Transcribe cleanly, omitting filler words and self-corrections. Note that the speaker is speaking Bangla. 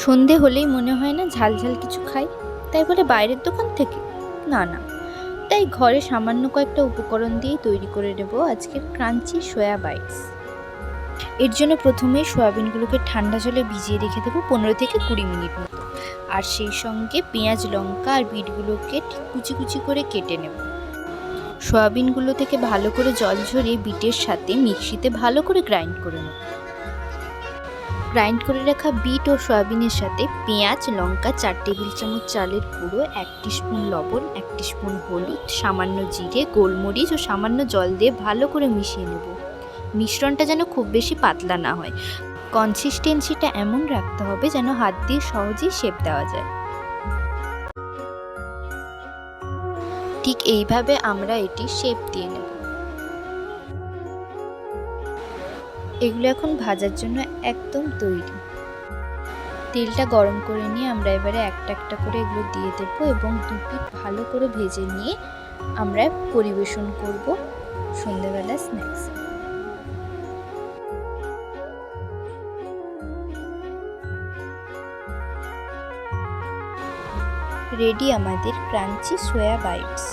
সন্ধে হলেই মনে হয় না ঝাল ঝাল কিছু খাই, তাই বলে বাইরের দোকান থেকে না না, তাই ঘরে সামান্য কয়েকটা উপকরণ দিয়েই তৈরি করে নেব আজকের ক্রাঞ্চি সয়া বাইটস। এর জন্য প্রথমেই সয়াবিনগুলোকে ঠান্ডা জলে ভিজিয়ে রেখে দেবো 15 থেকে 20 মিনিট মতো। আর সেই সঙ্গে পেঁয়াজ, লঙ্কা আর বিটগুলোকে ঠিক কুচি কুচি করে কেটে নেব। সয়াবিনগুলো থেকে ভালো করে জল ঝরিয়ে বিটের সাথে মিক্সিতে ভালো করে গ্রাইন্ড করে নেব। গ্রাইন্ড করে রাখা বিট ও সয়াবিনের সাথে পেঁয়াজ, লঙ্কা, 4 টেবিল চামচ চালের গুঁড়ো, 1 টিস্পুন লবণ, 1 টিস্পুন হলুদ, সামান্য জিরে, গোলমরিচ ও সামান্য জল দিয়ে ভালো করে মিশিয়ে নেব। মিশ্রণটা যেন খুব বেশি পাতলা না হয়, কনসিস্টেন্সিটা এমন রাখতে হবে যেন হাত দিয়ে সহজেই শেপ দেওয়া যায়। ঠিক এইভাবে আমরা এটি শেপ দিয়ে নেব। এগুলো এখন ভাজার জন্য একদম তৈরি। তেলটা গরম করে নিয়ে আমরা এবারে একটা একটা করে এগুলো দিয়ে দেব এবং দু পিঠ ভালো করে ভেজে নিয়ে আমরা পরিবেশন করব সন্ধ্যাবেলা স্ন্যাক্স। রেডি আমাদের ক্রাঞ্চি সয়া বাইটস।